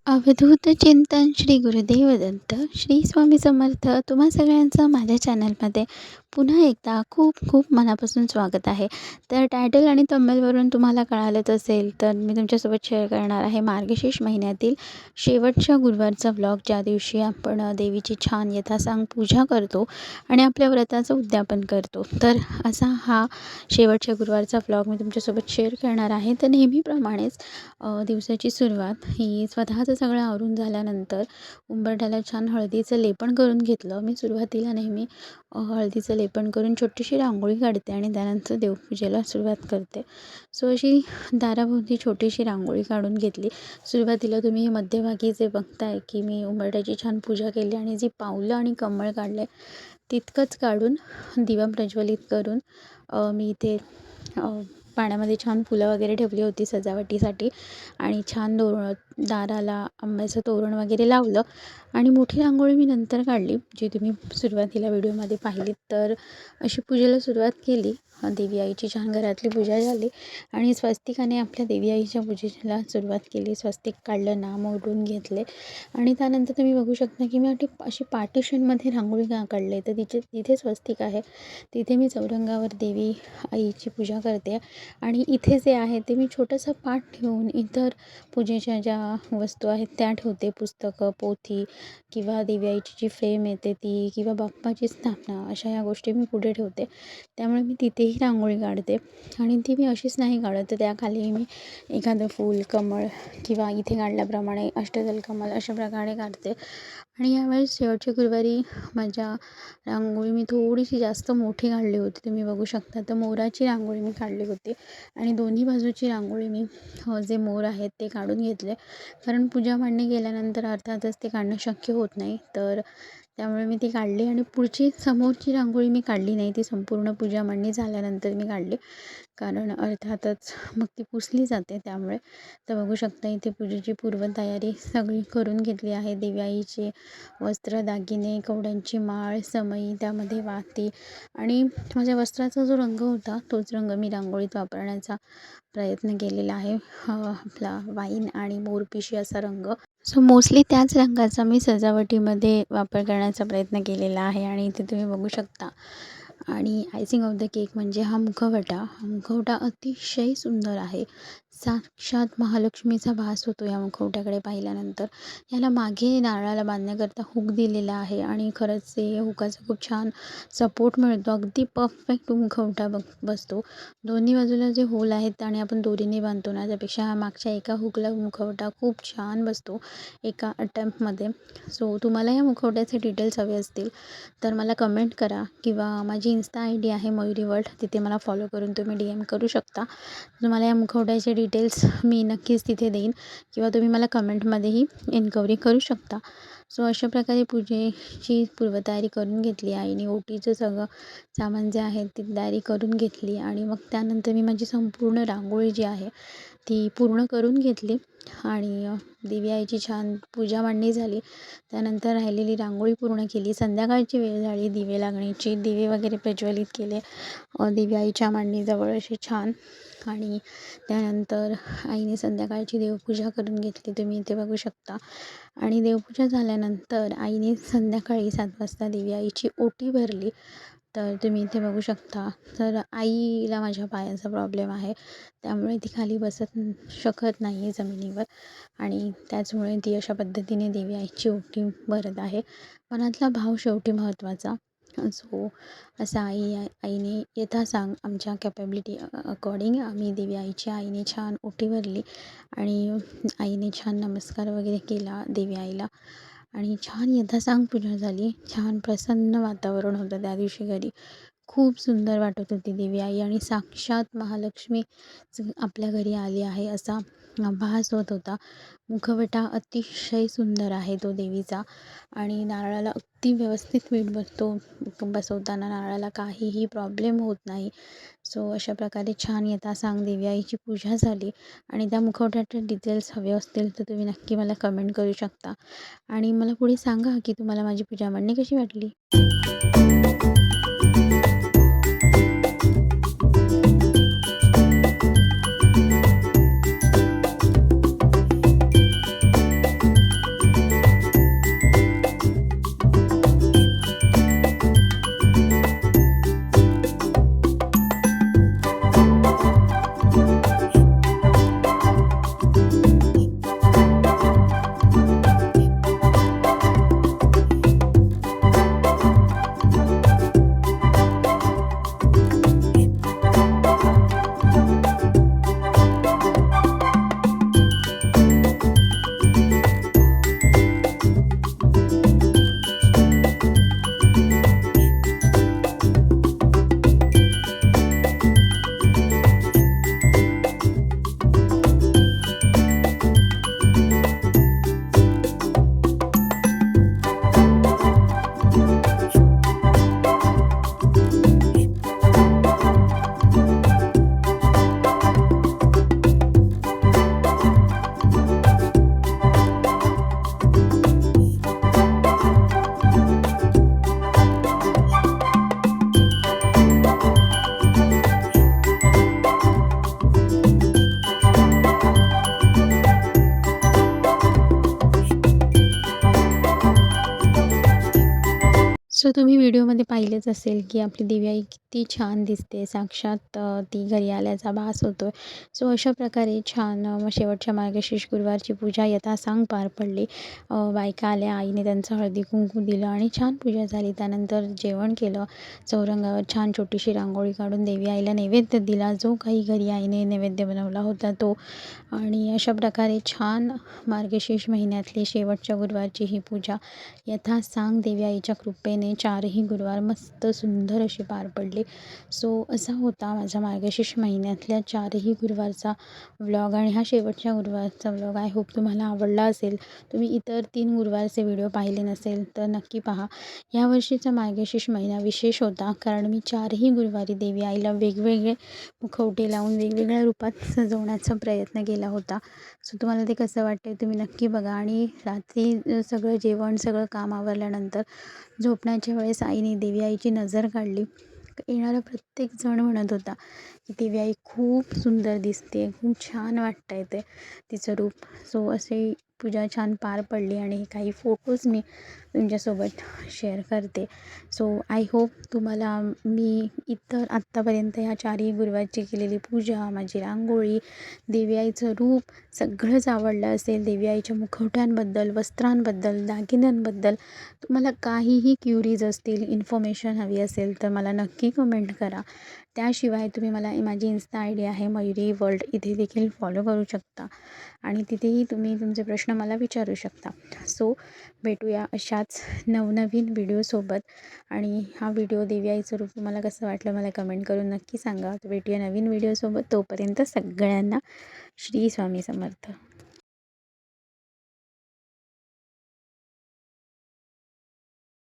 अवधूत चिंतन श्री गुरुदेव दत्त श्री स्वामी समर्थ. तुम्हा सगळ्यांचं माझ्या चॅनलमध्ये पुन्हा एकदा खूप खूप मनापासून स्वागत आहे. तर टायटल आणि थंबनेलवरून तुम्हाला कळालंच असेल, तर मी तुमच्यासोबत शेअर करणार आहे मार्गशीर्ष महिन्यातील शेवटच्या गुरुवारचा व्लॉग, ज्या दिवशी आपण देवीची छान यथासांग पूजा करतो आणि आपल्या व्रताचं उद्यापन करतो. तर असा हा शेवटच्या गुरुवारचा व्लॉग मी तुमच्यासोबत शेअर करणार आहे. तर नेहमीप्रमाणेच दिवसाची सुरुवात ही स्वतःचं सगळं आवरून झाल्यानंतर उंबरठ्याला छान हळदीचं लेपन करून घेतलं. मी सुरुवातीला नेहमी हळदीचं लेपन करून छोटीशी रांगोळी काढते आणि त्यानंतर देवपूजेला सुरुवात करते. सो अशी दाराभोवती छोटीशी रांगोळी काढून घेतली. सुरुवातीला तुम्ही मध्यभागी जे बघताय की मी उंबरठ्याची छान पूजा केली आणि जी पावलं आणि कमळ काढले तितकंच काढून दिवा प्रज्वलित करून मी इथे पाण्यामध्ये छान फुलं वगैरे ठेवली होती सजावटीसाठी आणि छान दाराला आंब्याचं तोरण वगैरे लावलं आणि मोठी रांगोळी मी नंतर काढली, जी तुम्ही सुरुवातीला व्हिडिओमध्ये पाहिलीत. तर अशी पूजेला सुरुवात केली. देवी आईची छान घरातली पूजा झाली आणि स्वस्तिकाने आपल्या देवी आईच्या पूजेला सुरुवात केली. स्वस्तिक काढलं, नाम ओढून घेतले आणि त्यानंतर तुम्ही बघू शकता की मी अशी पार्टिशनमध्ये रांगोळी काढले. तर तिथे स्वस्तिक आहे, तिथे मी चौरंगावर देवी आईची पूजा करते आणि इथे जे आहे ते मी छोटंसं पाट ठेवून इतर पूजेच्या ज्या वस्तू आहेत त्या ठेवते. पुस्तकं, पोथी किंवा देवी आईची जी फ्रेम येते ती किंवा बाप्पाची स्थापना, अशा या गोष्टी मी पुढे ठेवते. त्यामुळे मी तिथेही रांगोळी काढते आणि ती मी अशीच नाही काढत, तर त्याखाली मी एखादं फूल, कमळ किंवा इथे काढल्याप्रमाणे अष्टदल कमल अशा प्रकारे काढते. आणि यावेळेस शेवटच्या गुरुवारी माझ्या रांगोळी मी थोडीशी जास्त मोठी काढली होती, तुम्ही बघू शकता. तर मोराची रांगोळी मी काढली होती आणि दोन्ही बाजूची रांगोळी मी जे मोर आहेत ते काढून घेतले, कारण पूजा मांडणी केल्यानंतर अर्थातच ते काढणं शक्य होत नाही. तर त्यामुळे मी ती काढली आणि पुढची समोरची रांगोळी मी काढली नाही, ती संपूर्ण पूजा मांडणी झाल्यानंतर मी काढली, कारण अर्थातच मग ती पुसली जाते त्यामुळे. तर बघू शकता इथे पूजेची पूर्वतयारी सगळी करून घेतली आहे. देवी आईचे वस्त्र, दागिने, कवड्यांची माळ, समई, त्यामध्ये वाती आणि माझ्या वस्त्राचा जो रंग होता तोच रंग मी रांगोळीत वापरण्याचा प्रयत्न केलेला आहे. आपला वाईन आणि मोरपिशी असा रंग. सो मोस्टली त्याच रंगाचा मी सजावटीमध्ये वापर करण्याचा प्रयत्न केलेला आहे आणि इथे तुम्ही बघू शकता. आणि आयसिंग ऑफ द केक म्हणजे हा मुखवटा. हा मुखवटा अतिशय सुंदर आहे. साक्षात महालक्ष्मीचा भास होतो या मुखवट्याकडे पाहिल्यानंतर. याला मागे नारळाला बांधण्याकरता हुक दिलेला आहे आणि खरंच हे हुकाचा खूप छान सपोर्ट मिळतो. अगदी परफेक्ट मुखवटा बसतो. दोन्ही बाजूला जे होल आहेत आणि आपण दोरीने बांधतो ना, त्यापेक्षा हा मागच्या एका हुकला मुखवटा खूप छान बसतो एका अटेम्प्टमध्ये. सो तुम्हाला या मुखवट्याचे डिटेल्स हवे असतील तर मला कमेंट करा किंवा माझी इन्स्टा ID आहे मयुरी वर्ल्ड, तिथे मला फॉलो करून तुम्ही DM करू शकता. तुम्हाला या मुखवट्याचे डिटेल्स मी नक्कीच तिथे देईन किंवा तुम्ही मला कमेंटमध्येही इन्क्वायरी करू शकता. सो अशा प्रकारे पूजेची पूर्वतयारी करून घेतली आईने. ओटीचं सगळं सामान जे आहे ती तयारी करून घेतली आणि मग त्यानंतर मी माझी संपूर्ण रांगोळी जी आहे ती पूर्ण करून घेतली आणि देवी आईची छान पूजा मांडणी झाली. त्यानंतर राहिलेली रांगोळी पूर्ण केली. संध्याकाळची वेळ झाली दिवे लागण्याची. दिवे वगैरे प्रज्वलित केले देवी आईच्या मांडणीजवळ असे छान आणि त्यानंतर आईने संध्याकाळची देवपूजा करून घेतली, तुम्ही इथे बघू शकता. आणि देवपूजा झाल्यानंतर आईने संध्याकाळी 7 वाजता देवी आईची ओटी भरली, तर तुम्ही इथे बघू शकता. तर आईला माझ्या पायाचा प्रॉब्लेम आहे, त्यामुळे ती खाली बसत शकत नाही जमिनीवर आणि त्याचमुळे ती अशा पद्धतीने देवी आईची ओटी भरत आहे. मनातला भाव शेवटी महत्त्वाचा. सो असं आईने यथासांग आमच्या कॅपॅबिलिटी अकॉर्डिंग आम्ही देवी आईच्या आईने छान ओटी भरली आणि आईने छान नमस्कार वगैरे केला देवी आईला आणि छान यथासांग पूजा झाली. छान प्रसन्न वातावरण होतं त्या दिवशी घरी. खूप सुंदर वाटत होती देवी आई आणि साक्षात महालक्ष्मीच आपल्या घरी आली आहे असा भास होत होता. मुखवटा अतिशय सुंदर आहे तो देवीचा आणि नारळाला अगदी व्यवस्थित वीट बसतो. बसवताना नारळाला काहीही प्रॉब्लेम होत नाही. सो अशा प्रकारे छान यथासांग देवी आईची पूजा झाली आणि त्या मुखवट्याचे डिटेल्स हवे असतील तर तुम्ही नक्की मला कमेंट करू शकता आणि मला पुढे सांगा की तुम्हाला माझी पूजा मांडणी कशी वाटली. सो तुम्ही व्हिडिओमध्ये पाहिलेच असेल की आपली देवी आई किती छान दिसते. साक्षात ती घरी आल्याचा भास होतो आहे. सो अशा प्रकारे छान शेवटच्या मार्गशीर्ष गुरुवारची पूजा यथासांग पार पडली. बायका आल्या, आईने त्यांचं हळदी-कुंकू दिलं आणि छान पूजा झाली. त्यानंतर जेवण केलं. चौरंगावर छान छोटीशी रांगोळी काढून देवी आईला नैवेद्य दिला. जो काही घरी आईने नैवेद्य बनवला होता तो आणि अशा प्रकारे छान मार्गशीर्ष महिन्यातली शेवटच्या गुरुवारची ही पूजा यथासांग देवी आईच्या कृपेने 4ही गुरुवार मस्त सुंदर असे पार पडले. सो असा होता माझ्या मार्गशीर्ष महिन्यातल्या 4ही गुरुवारचा व्लॉग आणि हा शेवटच्या गुरुवारचा व्लॉग. आय होप तुम्हाला आवडला असेल. तुम्ही इतर 3 गुरुवारचे व्हिडिओ पाहिले नसेल तर नक्की पहा. यावर्षीचा मार्गशीर्ष महिना विशेष होता कारण मी 4ही गुरुवारी देवी आईला वेगवेगळे मुखवटे लावून वेगवेगळ्या रूपात सजवण्याचा प्रयत्न केला होता. सो तुम्हाला ते कसं वाटतं तुम्ही नक्की बघा आणि रात्री सगळं जेवण सगळं काम आवरल्यानंतर झोपण्याच्या वेळेस आईने देवी आईची नजर काढली. येणारा प्रत्येक जण म्हणत होता की देवी आई खूप सुंदर दिसते, खूप छान वाटतं आहे ते तिचं रूप. सो असे पूजा छान पार पडली आणि काही फोटोज मी तुमच्यासोबत शेअर करते. सो आय होप तुम्हाला मी इतर आत्तापर्यंत ह्या 4ही गुरुवारची केलेली पूजा, माझी रांगोळी, देवी आईचं रूप सगळंच आवडलं असेल. देवी आईच्या मुखवट्यांबद्दल, वस्त्रांबद्दल, दागिन्यांबद्दल तुम्हाला काहीही क्युरीज असतील, इन्फॉर्मेशन हवी असेल तर मला नक्की कमेंट करा. त्याशिवाय तुम्ही मला माझी इन्स्टा आय डी आहे मयुरी वर्ल्ड, इथे देखील फॉलो करू शकता आणि तिथेही तुम्ही तुमचे प्रश्न मला विचारू शकता. सो भेटूया अशाच नवनवीन व्हिडिओसोबत आणि हा व्हिडिओ देवी आईचं रूप तुम्हाला कसं वाटलं मला कमेंट करून नक्की सांगा. तर भेटूया नवीन व्हिडिओसोबत. तोपर्यंत सगळ्यांना श्री स्वामी समर्थ.